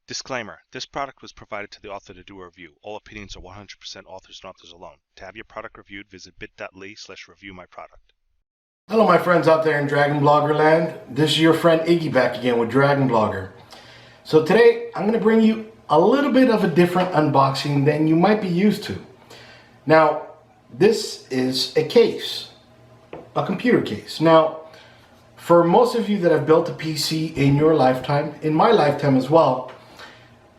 Disclaimer: this product was provided to the author to do a review. All opinions are 100% authors and authors alone. To have your product reviewed, visit bit.ly/reviewmyproduct. Hello my friends out there in Dragon Blogger land. This is your friend Iggy back again with Dragon Blogger. So today I'm going to bring you a little bit of a different unboxing than you might be used to. Now this is a case, a computer case. Now for most of you that have built a PC in your lifetime, in my lifetime as well,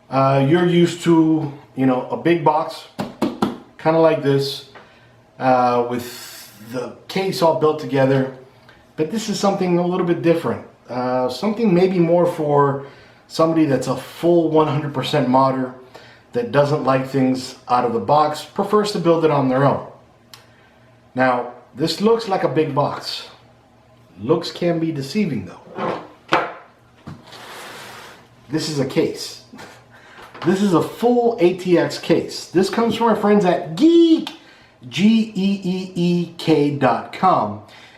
you're used to, a big box, kind of like this, with the case all built together. But this is something a little bit different. Something maybe more for somebody that's a full 100% modder, that doesn't like things out of the box, prefers to build it on their own. Now, this looks like a big box. Looks can be deceiving though. This is a case. This is a full ATX case. This comes from our friends at Geeek, Geeek.com.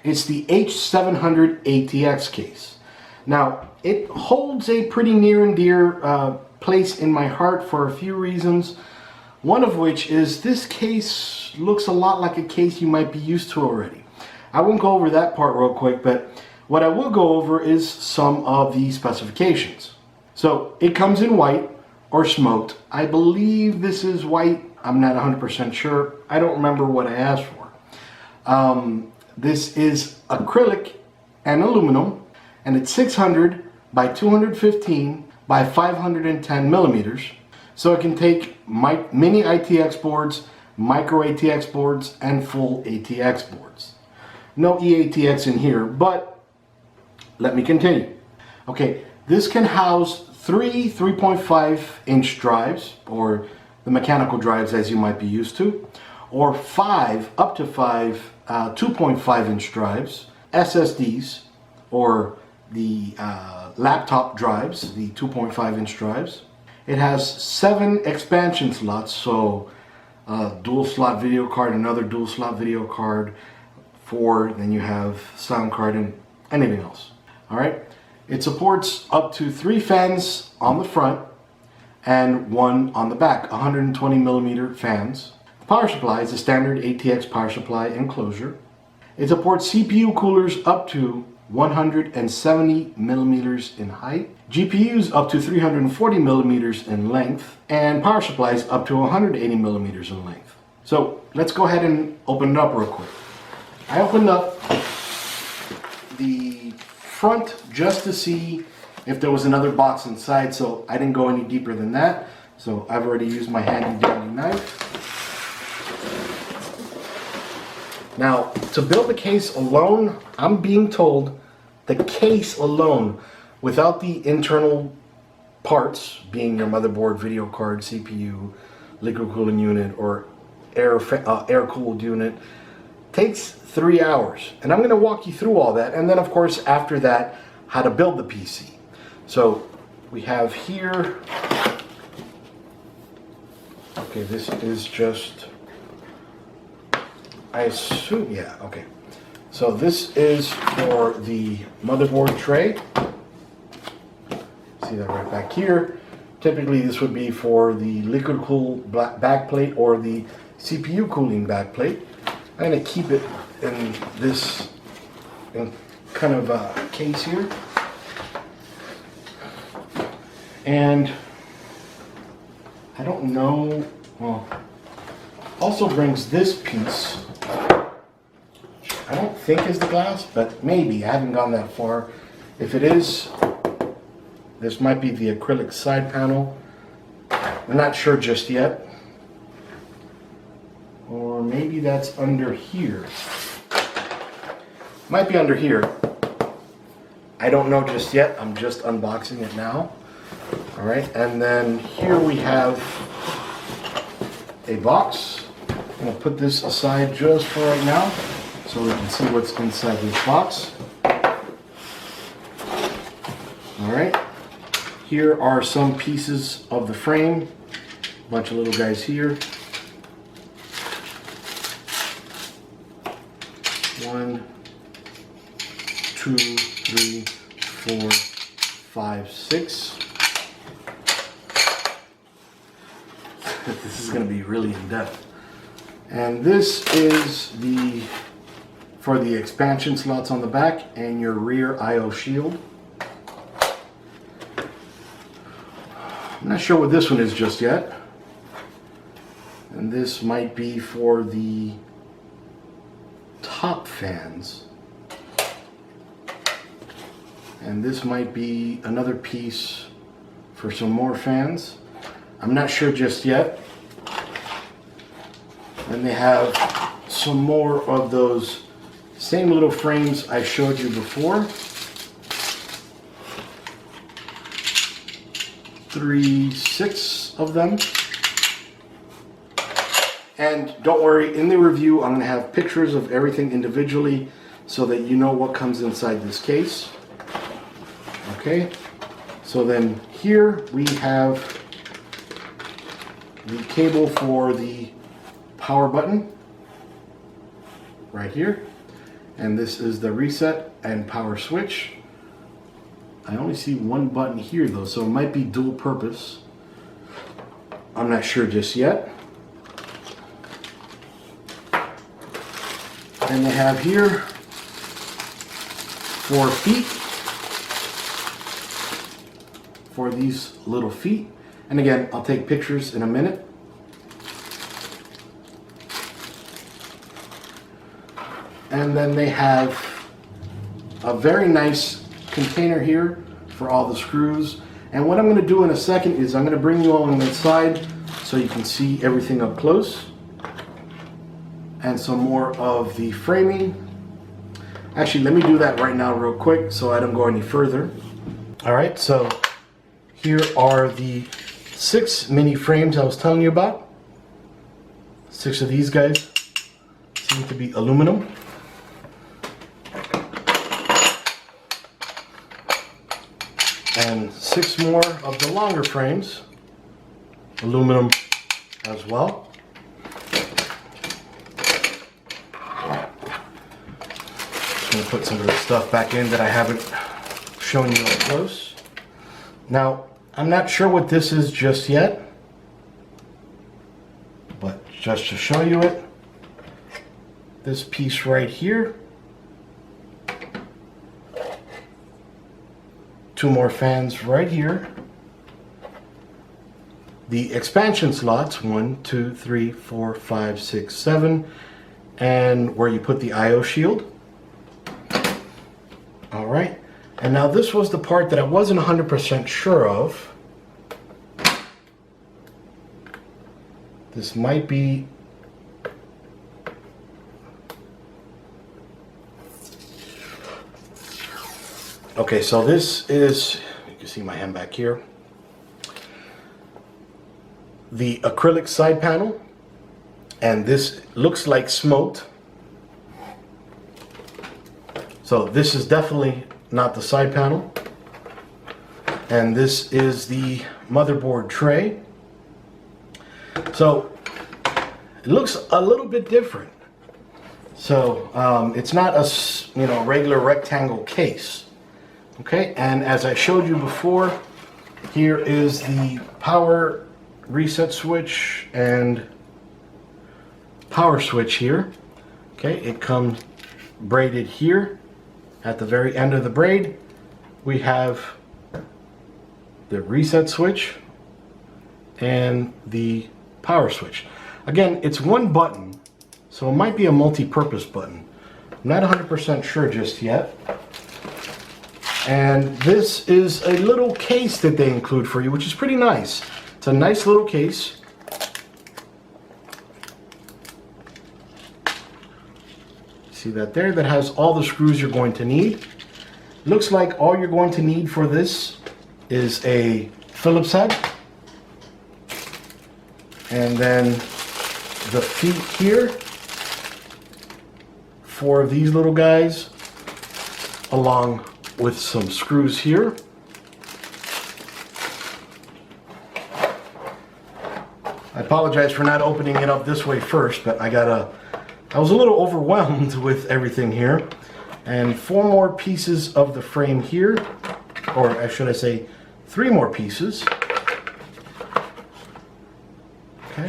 It's the H700 ATX case. Now, it holds a pretty near and dear place in my heart for a few reasons. One of which is this case looks a lot like a case you might be used to already. I won't go over that part real quick, but what I will go over is some of the specifications. So it comes in white or smoked. I believe this is white. I'm not 100% sure. I don't remember what I asked for. This is acrylic and aluminum, and it's 600 by 215 by 510 millimeters. So it can take Mini-ITX boards, micro ATX boards, and full ATX boards. No eATX in here, but let me continue. Okay, this can house three 3.5 inch drives, or the mechanical drives as you might be used to, or up to five 2.5 inch drives, SSDs, or the laptop drives, the 2.5 inch drives. It has 7 expansion slots, so dual slot video card, another dual slot video card, 4, then you have sound card and anything else. All right. It supports up to 3 fans on the front and 1 on the back, 120 millimeter fans. The power supply is a standard ATX power supply enclosure. It supports CPU coolers up to 170 millimeters in height, GPUs up to 340 millimeters in length, and power supplies up to 180 millimeters in length. So let's go ahead and open it up real quick. I opened up the front just to see if there was another box inside, so I didn't go any deeper than that. So I've already used my handy dandy knife. Now, to build the case alone, I'm being told the case alone, without the internal parts, being your motherboard, video card, CPU, liquid cooling unit, or air-cooled unit, takes 3 hours. And I'm going to walk you through all that, and then of course after that, how to build the PC. So we have here, okay, this is just, I assume, yeah, okay. So this is for the motherboard tray. See that right back here. Typically this would be for the liquid cool backplate or the CPU cooling backplate. I'm going to keep it in this kind of case here. And I don't know, well, also brings this piece. I don't think is the glass, but maybe. I haven't gone that far. If it is, this might be the acrylic side panel. I'm not sure just yet. Or maybe that's under here. Might be under here. I don't know just yet. I'm just unboxing it now. All right, and then here we have a box. I'm gonna put this aside just for right now so we can see what's inside this box. All right, here are some pieces of the frame. A bunch of little guys here. 1, 2, 3, 4, 5, 6. This is going to be really in depth. And this is for the expansion slots on the back and your rear I/O shield. I'm not sure what this one is just yet. And this might be for the top fans. And this might be another piece for some more fans. I'm not sure just yet. And they have some more of those same little frames I showed you before. 6 of them. And don't worry, in the review I'm going to have pictures of everything individually so that you know what comes inside this case. Okay, so then here we have the cable for the power button right here, and this is the reset and power switch. I only see one button here though, so it might be dual purpose. I'm not sure just yet. And they have here 4 feet for these little feet. And again, I'll take pictures in a minute. And then they have a very nice container here for all the screws. And what I'm going to do in a second is I'm going to bring you all on the side so you can see everything up close. And some more of the framing. Actually, let me do that right now real quick so I don't go any further. Alright, so here are the 6 mini frames I was telling you about. 6 of these guys seem to be aluminum. And 6 more of the longer frames, aluminum as well. Just going to put some of the stuff back in that I haven't shown you up close. Now, I'm not sure what this is just yet, but just to show you it, this piece right here, 2 more fans right here, the expansion slots 1, 2, 3, 4, 5, 6, 7, and where you put the I/O shield. All right, and now this was the part that I wasn't 100% sure of. This might be okay, so this is, you can see my hand back here, the acrylic side panel, and this looks like smoked. So this is definitely not the side panel. And this is the motherboard tray. So it looks a little bit different. So it's not a regular rectangle case. Okay, and as I showed you before, here is the power reset switch and power switch here. Okay, it comes braided here. At the very end of the braid, we have the reset switch and the power switch. Again, it's one button, so it might be a multi-purpose button. I'm not 100% sure just yet. And this is a little case that they include for you, which is pretty nice. It's a nice little case. See that there? That has all the screws you're going to need. Looks like all you're going to need for this is a Phillips head. And then the feet here for these little guys, along with some screws here. I apologize for not opening it up this way first, but I was a little overwhelmed with everything here. And 4 more pieces of the frame here, or should I say 3 more pieces. Okay.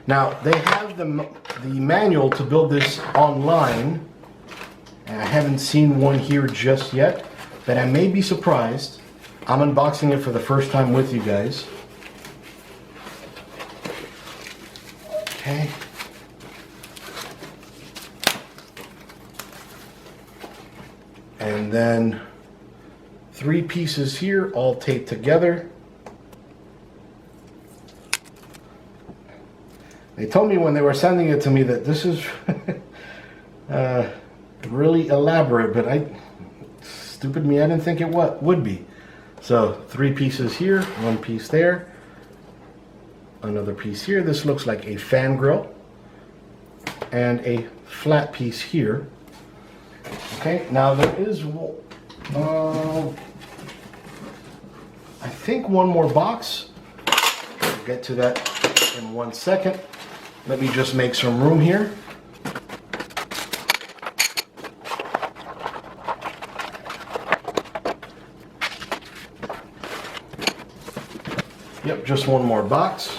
Now, they have the manual to build this online. And I haven't seen one here just yet, but I may be surprised. I'm unboxing it for the first time with you guys. Okay. And then 3 pieces here, all taped together. They told me when they were sending it to me that this is really elaborate, but stupid me, I didn't think it would be. So 3 pieces here, 1 piece there, another piece here. This looks like a fan grill, and a flat piece here. Okay, now there is, I think, one more box. We'll get to that in 1 second. Let me just make some room here. Yep, just one more box.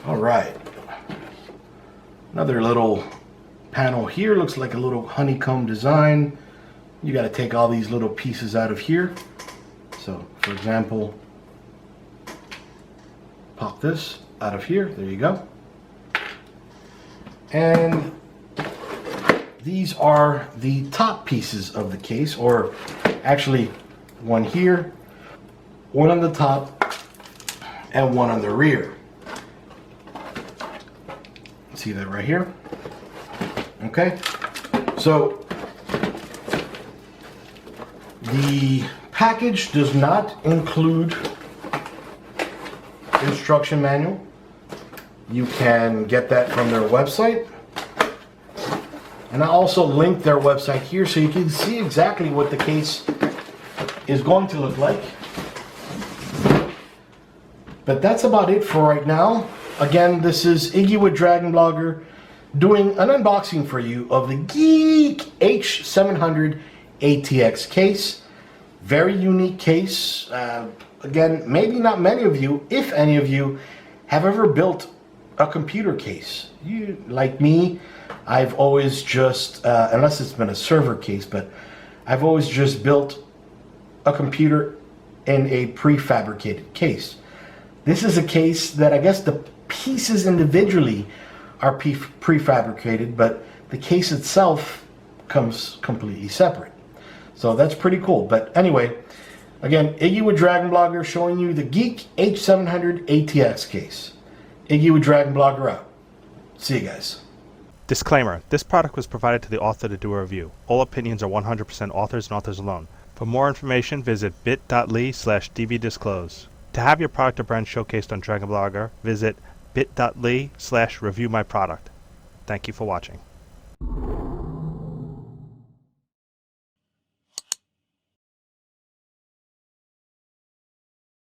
All right. Another little panel here. Looks like a little honeycomb design. You got to take all these little pieces out of here. So, for example, pop this out of here. There you go. And these are the top pieces of the case, or actually one here, one on the top, and one on the rear. See that right here? Okay. So the package does not include instruction manual. You can get that from their website. And I also linked their website here so you can see exactly what the case is going to look like. But that's about it for right now. Again, this is Iggy with Dragon Blogger doing an unboxing for you of the Geeek H700 ATX case. Very unique case. Again, maybe not many of you, if any of you, have ever built a computer case. You, like me, I've always just, unless it's been a server case, but I've always just built a computer in a prefabricated case. This is a case that I guess the pieces individually are prefabricated, but the case itself comes completely separate. So that's pretty cool. But anyway, again, Iggy with Dragon Blogger showing you the Geeek H700 ATX case. Iggy with Dragon Blogger out. See you guys. Disclaimer: this product was provided to the author to do a review. All opinions are 100% authors and authors alone. For more information, visit bit.ly/dvdisclose. To have your product or brand showcased on Dragon Blogger, visit bit.ly/reviewmyproduct. Thank you for watching.